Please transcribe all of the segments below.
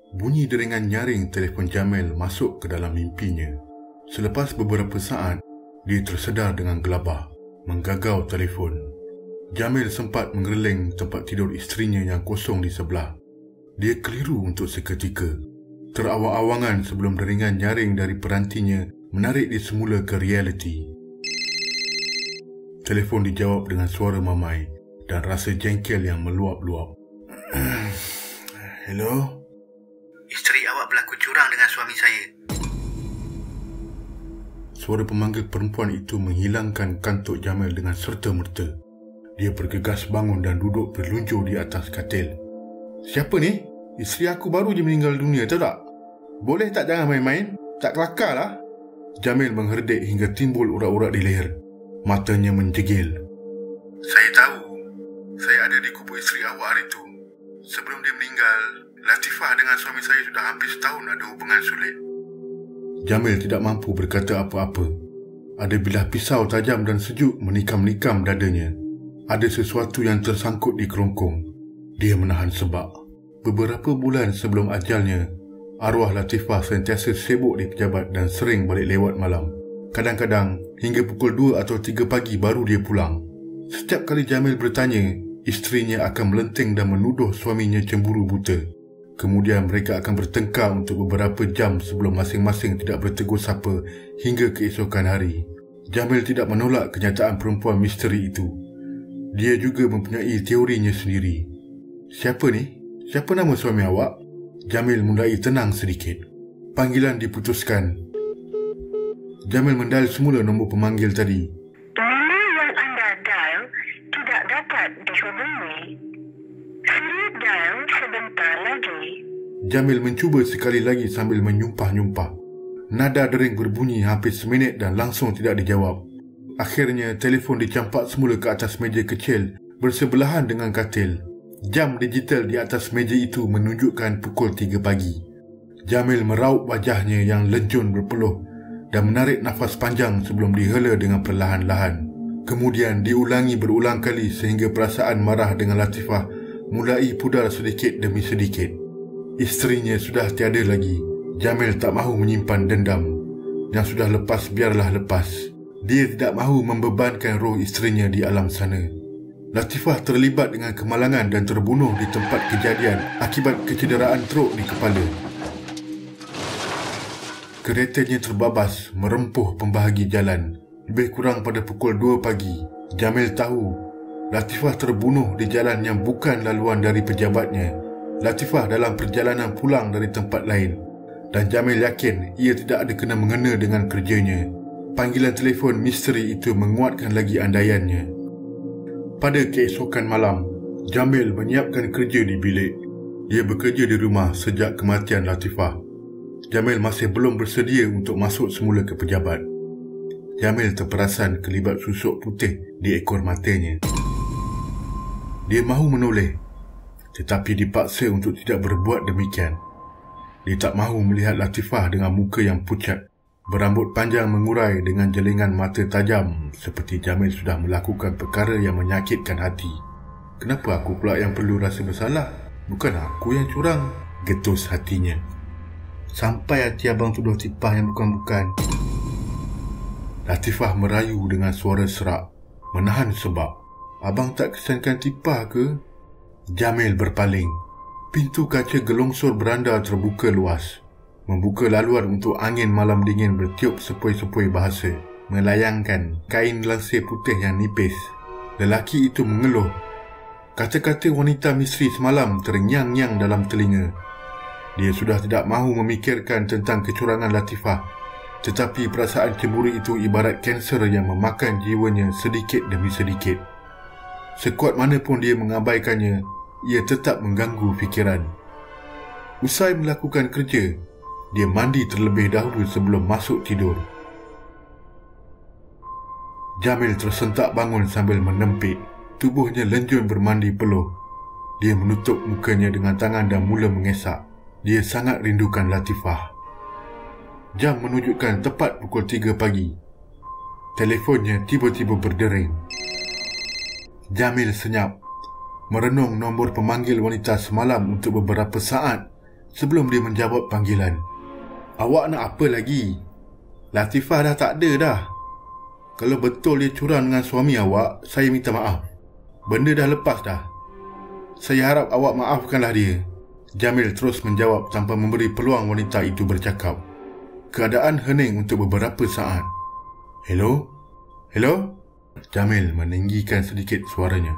Bunyi deringan nyaring telefon Jamil masuk ke dalam mimpinya. Selepas beberapa saat, dia tersedar dengan gelabah, menggagau telefon. Jamil sempat menggerling tempat tidur isterinya yang kosong di sebelah. Dia keliru untuk seketika. Terawang-awangan sebelum deringan nyaring dari perantinya menarik dia semula ke realiti. Telefon dijawab dengan suara mamai dan rasa jengkel yang meluap-luap. Hello? Isteri awak berlaku curang dengan suami saya. Suara pemanggil perempuan itu menghilangkan kantuk Jamil dengan serta-merta. Dia bergegas bangun dan duduk berlunjur di atas katil. Siapa ni? Isteri aku baru je meninggal dunia, tahu tak? Boleh tak jangan main-main? Tak kelakar lah. Jamil mengherdik hingga timbul urat-urat di leher. Matanya menjegil. Saya tahu. Saya ada di kubur isteri awak hari itu. Sebelum dia meninggal, Latifah dengan suami saya sudah hampir setahun ada hubungan sulit. Jamil tidak mampu berkata apa-apa. Ada bilah pisau tajam dan sejuk menikam-nikam dadanya. Ada sesuatu yang tersangkut di kerongkong. Dia menahan sebab. Beberapa bulan sebelum ajalnya, arwah Latifah sentiasa sibuk di pejabat dan sering balik lewat malam. Kadang-kadang hingga pukul 2 atau 3 pagi baru dia pulang. Setiap kali Jamil bertanya, isterinya akan melenting dan menuduh suaminya cemburu buta. Kemudian mereka akan bertengkar untuk beberapa jam sebelum masing-masing tidak bertegur sapa hingga keesokan hari. Jamil tidak menolak kenyataan perempuan misteri itu. Dia juga mempunyai teorinya sendiri. Siapa ni? Siapa nama suami awak? Jamil mulai tenang sedikit. Panggilan diputuskan. Jamil mendial semula nombor pemanggil tadi. Nombor yang anda dial tidak dapat dihubungi. Sila dial sebentar lagi. Jamil mencuba sekali lagi sambil menyumpah-nyumpah. Nada dering berbunyi hampir seminit dan langsung tidak dijawab. Akhirnya, telefon dicampak semula ke atas meja kecil bersebelahan dengan katil. Jam digital di atas meja itu menunjukkan pukul 3 pagi. Jamil meraup wajahnya yang lenjun berpeluh dan menarik nafas panjang sebelum dihela dengan perlahan-lahan. Kemudian diulangi berulang kali sehingga perasaan marah dengan Latifah mulai pudar sedikit demi sedikit. Isterinya sudah tiada lagi. Jamil tak mahu menyimpan dendam. Yang sudah lepas biarlah lepas. Dia tidak mahu membebankan roh isterinya di alam sana. Latifah terlibat dengan kemalangan dan terbunuh di tempat kejadian akibat kecederaan teruk di kepala. Keretanya terbabas merempuh pembahagi jalan. Lebih kurang pada pukul 2 pagi, Jamil tahu Latifah terbunuh di jalan yang bukan laluan dari pejabatnya. Latifah dalam perjalanan pulang dari tempat lain. Dan Jamil yakin ia tidak ada kena-mengena dengan kerjanya. Panggilan telefon misteri itu menguatkan lagi andaiannya. Pada keesokan malam, Jamil menyiapkan kerja di bilik. Dia bekerja di rumah sejak kematian Latifah. Jamil masih belum bersedia untuk masuk semula ke pejabat. Jamil terperasan kelibat susuk putih di ekor matanya. Dia mahu menoleh, tetapi dipaksa untuk tidak berbuat demikian. Dia tak mahu melihat Latifah dengan muka yang pucat, berambut panjang mengurai dengan jelingan mata tajam seperti Jamil sudah melakukan perkara yang menyakitkan hati. Kenapa aku pula yang perlu rasa bersalah? Bukan aku yang curang, getus hatinya. Sampai hati abang tuduh tipah yang bukan-bukan. Latifah merayu dengan suara serak, menahan sebab. Abang tak kesankan tipah ke? Jamil berpaling. Pintu kaca gelongsor beranda terbuka luas. Membuka laluan untuk angin malam dingin bertiup sepoi-sepoi bahasa, melayangkan kain lansir putih yang nipis. Lelaki itu mengeluh. Kata-kata wanita misteri semalam terngiang-ngiang dalam telinga. Dia sudah tidak mahu memikirkan tentang kecurangan Latifah, tetapi perasaan cemburu itu ibarat kanser yang memakan jiwanya sedikit demi sedikit. Sekuat mana pun dia mengabaikannya, ia tetap mengganggu fikiran. Usai melakukan kerja, dia mandi terlebih dahulu sebelum masuk tidur. Jamil tersentak bangun sambil menempik. Tubuhnya lenjun bermandi peluh. Dia menutup mukanya dengan tangan dan mula mengesak. Dia sangat rindukan Latifah. Jam menunjukkan tepat pukul 3 pagi. Telefonnya tiba-tiba berdering. Jamil senyap, merenung nombor pemanggil wanita semalam untuk beberapa saat sebelum dia menjawab panggilan. Awak nak apa lagi? Latifah dah tak ada dah. Kalau betul dia curang dengan suami awak, saya minta maaf. Benda dah lepas dah. Saya harap awak maafkanlah dia. Jamil terus menjawab tanpa memberi peluang wanita itu bercakap. Keadaan hening untuk beberapa saat. Hello? Hello? Jamil meninggikan sedikit suaranya.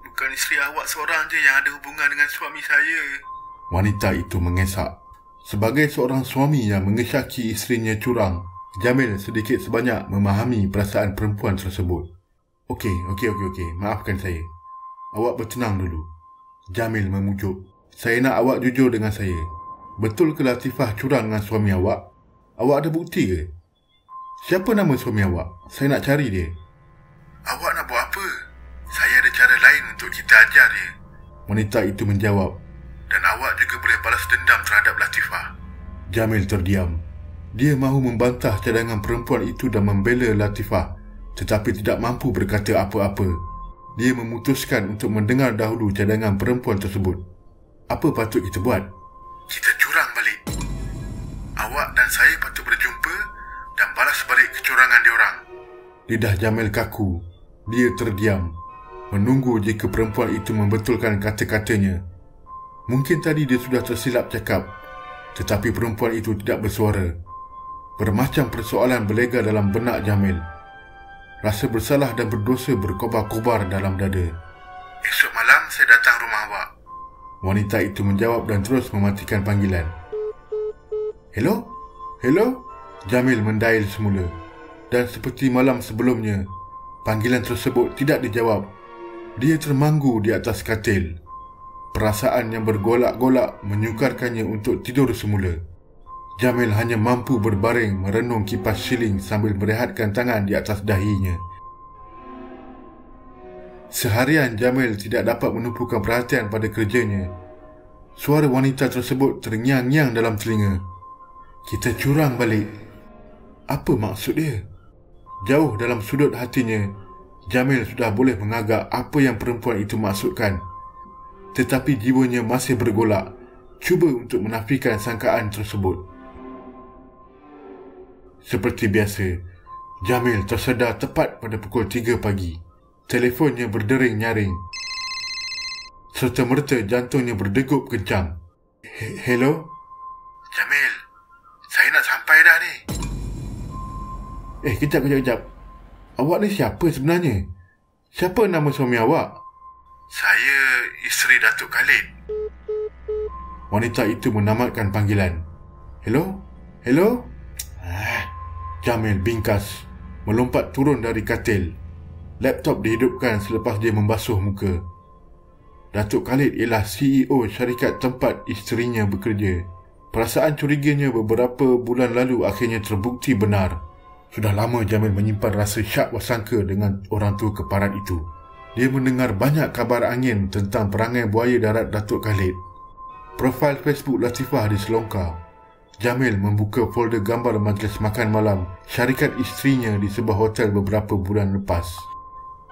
Bukan isteri awak seorang je yang ada hubungan dengan suami saya. Wanita itu mengesak. Sebagai seorang suami yang mengesyaki isterinya curang, Jamil sedikit sebanyak memahami perasaan perempuan tersebut. Okey. Maafkan saya. Awak bertenang dulu. Jamil memujuk. Saya nak awak jujur dengan saya. Betul ke Latifah curang dengan suami awak? Awak ada bukti ke? Siapa nama suami awak? Saya nak cari dia. Awak nak buat apa? Saya ada cara lain untuk kita ajar dia. Wanita itu menjawab. Dan awak juga boleh balas dendam terhadap Latifah. Jamil terdiam. Dia mahu membantah cadangan perempuan itu dan membela Latifah, tetapi tidak mampu berkata apa-apa. Dia memutuskan untuk mendengar dahulu cadangan perempuan tersebut. Apa patut kita buat? Kita curang balik. Awak dan saya patut berjumpa dan balas balik kecurangan diorang. Lidah Jamil kaku. Dia terdiam, menunggu jika perempuan itu membetulkan kata-katanya. Mungkin tadi dia sudah tersilap cakap, tetapi perempuan itu tidak bersuara. Bermacam persoalan berlega dalam benak Jamil. Rasa bersalah dan berdosa berkobar-kobar dalam dada. Esok malam saya datang rumah awak. Wanita itu menjawab dan terus mematikan panggilan. Hello? Hello? Jamil mendail semula. Dan seperti malam sebelumnya, panggilan tersebut tidak dijawab. Dia termanggu di atas katil. Perasaan yang bergolak-golak menyukarkannya untuk tidur semula. Jamil hanya mampu berbaring merenung kipas siling sambil merehatkan tangan di atas dahinya. Seharian Jamil tidak dapat menumpukan perhatian pada kerjanya. Suara wanita tersebut terngiang-ngiang dalam telinga. Kita curang balik. Apa maksud dia? Jauh dalam sudut hatinya, Jamil sudah boleh mengagak apa yang perempuan itu maksudkan. Tetapi jiwanya masih bergolak, cuba untuk menafikan sangkaan tersebut. Seperti biasa, Jamil tersedar tepat pada pukul 3 pagi. Telefonnya berdering nyaring. Serta-merta jantungnya berdegup kencang. Hello? Jamil, saya nak sampai dah ni. Kejap. Awak ni siapa sebenarnya? Siapa nama suami awak? Saya isteri Datuk Khalid. Wanita itu menamatkan panggilan. Hello? Hello? Jamil bingkas, melompat turun dari katil. Laptop dihidupkan selepas dia membasuh muka. Datuk Khalid ialah CEO syarikat tempat isterinya bekerja. Perasaan curiganya beberapa bulan lalu akhirnya terbukti benar. Sudah lama Jamil menyimpan rasa syak wasangka dengan orang tua keparat itu. Dia mendengar banyak kabar angin tentang perangai buaya darat Datuk Khalid. Profil Facebook Latifah diselongkar. Jamil membuka folder gambar majlis makan malam syarikat isterinya di sebuah hotel beberapa bulan lepas.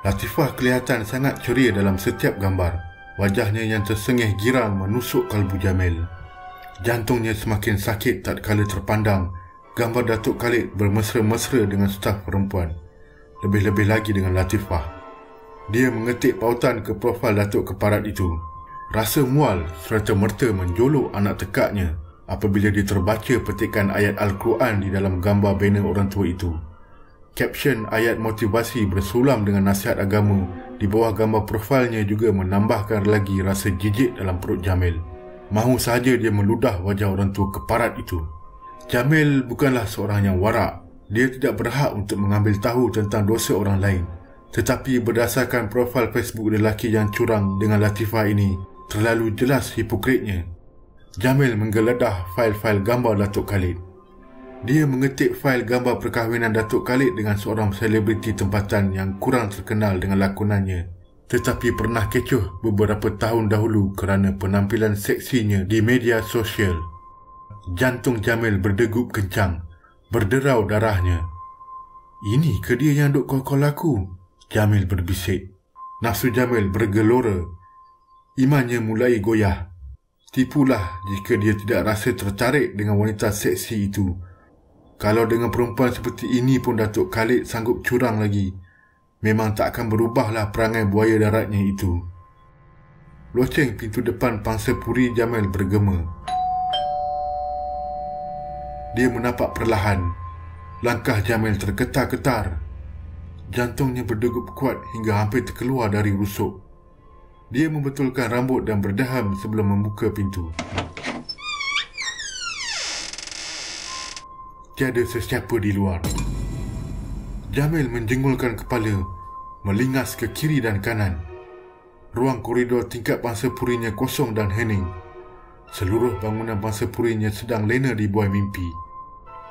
Latifah kelihatan sangat ceria dalam setiap gambar. Wajahnya yang tersengih girang menusuk kalbu Jamil. Jantungnya semakin sakit tatkala terpandang gambar Datuk Khalid bermesra-mesra dengan staf perempuan. Lebih-lebih lagi dengan Latifah. Dia mengetik pautan ke profil Datuk Keparat itu. Rasa mual serta-merta menjolok anak tekaknya apabila dia terbaca petikan ayat Al-Quran di dalam gambar banner orang tua itu. Caption ayat motivasi bersulam dengan nasihat agama di bawah gambar profilnya juga menambahkan lagi rasa jijik dalam perut Jamil. Mahu sahaja dia meludah wajah orang tua keparat itu. Jamil bukanlah seorang yang warak. Dia tidak berhak untuk mengambil tahu tentang dosa orang lain. Tetapi berdasarkan profil Facebook lelaki yang curang dengan Latifah ini, terlalu jelas hipokritnya. Jamil menggeledah fail-fail gambar Datuk Khalid. Dia mengetik fail gambar perkahwinan Datuk Khalid dengan seorang selebriti tempatan yang kurang terkenal dengan lakonannya, tetapi pernah kecoh beberapa tahun dahulu kerana penampilan seksinya di media sosial. Jantung Jamil berdegup kencang, berderau darahnya. Ini ke dia yang duk call aku? Jamil berbisik. Nafsu Jamil bergelora. Imannya mulai goyah. Tipulah jika dia tidak rasa tertarik dengan wanita seksi itu. Kalau dengan perempuan seperti ini pun Datuk Khalid sanggup curang lagi, memang tak akan berubahlah perangai buaya daratnya itu. Loceng pintu depan pangsa puri Jamil bergema. Dia menapak perlahan. Langkah Jamil tergetar-getar. Jantungnya berdegup kuat hingga hampir terkeluar dari rusuk. Dia membetulkan rambut dan berdaham sebelum membuka pintu. Tiada sesiapa di luar. Jamil menjengulkan kepala, melingas ke kiri dan kanan. Ruang koridor tingkat bangsa purinya kosong dan hening. Seluruh bangunan bangsa purinya sedang lena di buai mimpi.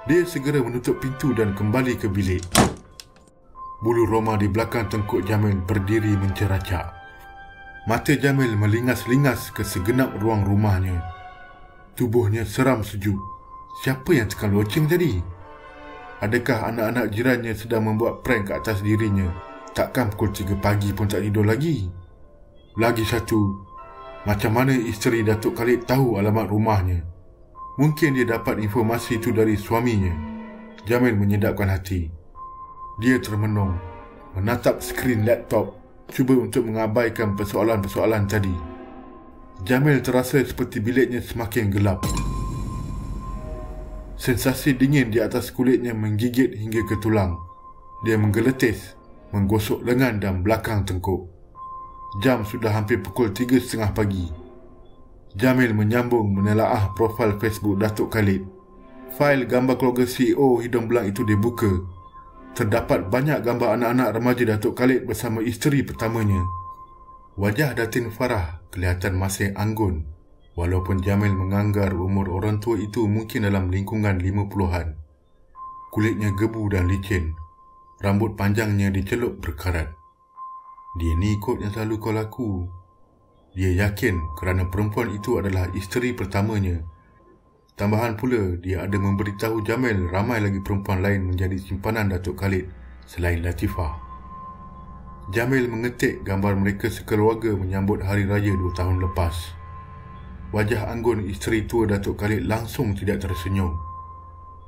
Dia segera menutup pintu dan kembali ke bilik. Bulu roma di belakang tengkuk Jamil berdiri menceracak. Mata Jamil melingas-lingas ke segenap ruang rumahnya. Tubuhnya seram sejuk. Siapa yang tekan loceng tadi? Adakah anak-anak jirannya sedang membuat prank ke atas dirinya? Takkan pukul 3 pagi pun tak tidur lagi? Lagi satu, macam mana isteri Datuk Khalid tahu alamat rumahnya? Mungkin dia dapat informasi itu dari suaminya. Jamil menyedapkan hati. Dia termenung, menatap skrin laptop, cuba untuk mengabaikan persoalan-persoalan tadi. Jamil terasa seperti biliknya semakin gelap. Sensasi dingin di atas kulitnya menggigit hingga ke tulang. Dia menggeletis, menggosok lengan dan belakang tengkuk. Jam sudah hampir pukul 3.30 pagi. Jamil menyambung menelaah profil Facebook Datuk Khalid. Fail gambar keluarga CEO hidung belang itu dibuka. Terdapat banyak gambar anak-anak remaja Datuk Khalid bersama isteri pertamanya. Wajah Datin Farah kelihatan masih anggun, walaupun Jamil menganggar umur orang tua itu mungkin dalam lingkungan 50-an. Kulitnya gebu dan licin, rambut panjangnya dicelup berkarat. Dia ni kot yang selalu kau laku. Dia yakin kerana perempuan itu adalah isteri pertamanya. Tambahan pula, dia ada memberitahu Jamil ramai lagi perempuan lain menjadi simpanan Datuk Khalid selain Latifah. Jamil mengetik gambar mereka sekeluarga menyambut hari raya 2 tahun lepas. Wajah anggun isteri tua Datuk Khalid langsung tidak tersenyum.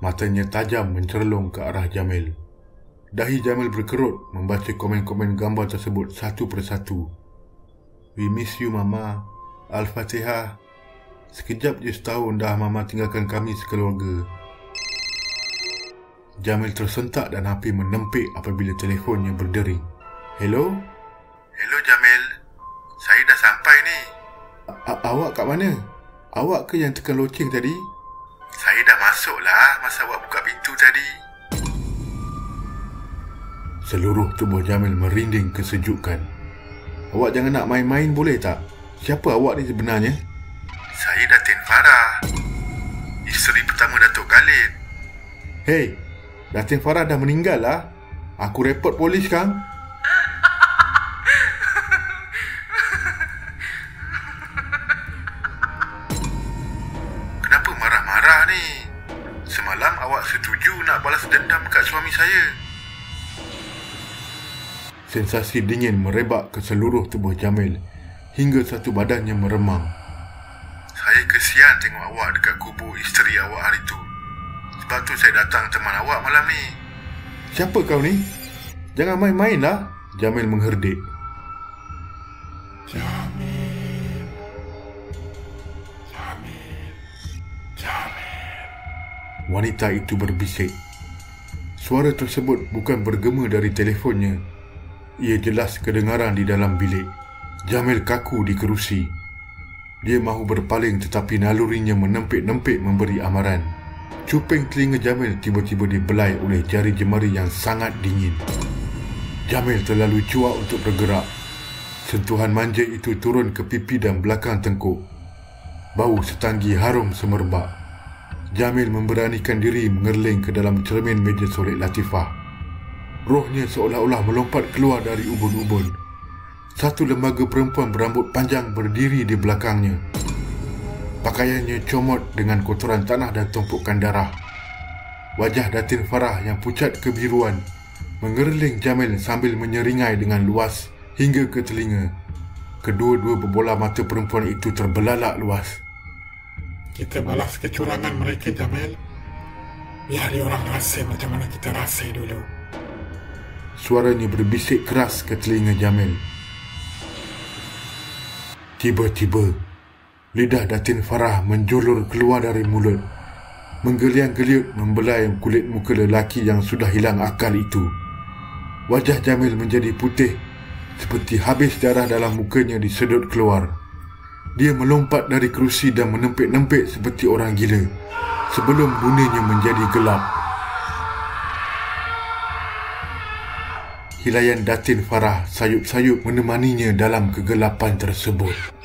Matanya tajam mencerlong ke arah Jamil. Dahi Jamil berkerut membaca komen-komen gambar tersebut satu persatu. We miss you Mama. Al-Fatihah. Sekejap je setahun dah Mama tinggalkan kami sekeluarga. Jamil tersentak dan hampir menempik apabila telefonnya berdering. Hello? Hello Jamil. Saya dah sampai ni. Awak kat mana? Awak ke yang tekan loceng tadi? Saya dah masuk lah masa awak buka pintu tadi. Seluruh tubuh Jamil merinding kesejukan. Awak jangan nak main-main boleh tak? Siapa awak ni sebenarnya? Saya Datin Farah, isteri pertama Datuk Khalid. Hei, Datin Farah dah meninggal lah. Aku report polis kang. Kenapa marah-marah ni? Semalam awak setuju nak balas dendam kat suami saya. Sensasi dingin merebak ke seluruh tubuh Jamil hingga satu badannya meremang. Saya kesian tengok awak dekat kubur isteri awak hari tu. Sebab tu saya datang teman awak malam ni. Siapa kau ni? Jangan main-main lah. Jamil mengherdik. Wanita itu berbisik. Suara tersebut bukan bergema dari telefonnya. Ia jelas kedengaran di dalam bilik. Jamil kaku di kerusi. Dia mahu berpaling tetapi nalurinya menempik-nempik memberi amaran. Cuping telinga Jamil tiba-tiba dibelai oleh jari jemari yang sangat dingin. Jamil terlalu cuak untuk bergerak. Sentuhan manja itu turun ke pipi dan belakang tengkuk. Bau setanggi harum semerbak. Jamil memberanikan diri mengerling ke dalam cermin meja solat Latifah. Rohnya seolah-olah melompat keluar dari ubun-ubun. Satu lembaga perempuan berambut panjang berdiri di belakangnya. Pakaiannya comot dengan kotoran tanah dan tumpukan darah. Wajah Datin Farah yang pucat kebiruan mengerling Jamil sambil menyeringai dengan luas hingga ke telinga. Kedua-dua berbola mata perempuan itu terbelalak luas. Kita balas kecurangan mereka, Jamil. Biar orang rasa macam mana kita rasa dulu. Suaranya berbisik keras ke telinga Jamil. Tiba-tiba, lidah Datin Farah menjulur keluar dari mulut, menggeliang-geliut membelai kulit muka lelaki yang sudah hilang akal itu. Wajah Jamil menjadi putih, seperti habis darah dalam mukanya disedut keluar. Dia melompat dari kerusi dan menempik-nempik seperti orang gila, sebelum dunianya menjadi gelap. Hilayan Datin Farah sayup-sayup menemaninya dalam kegelapan tersebut.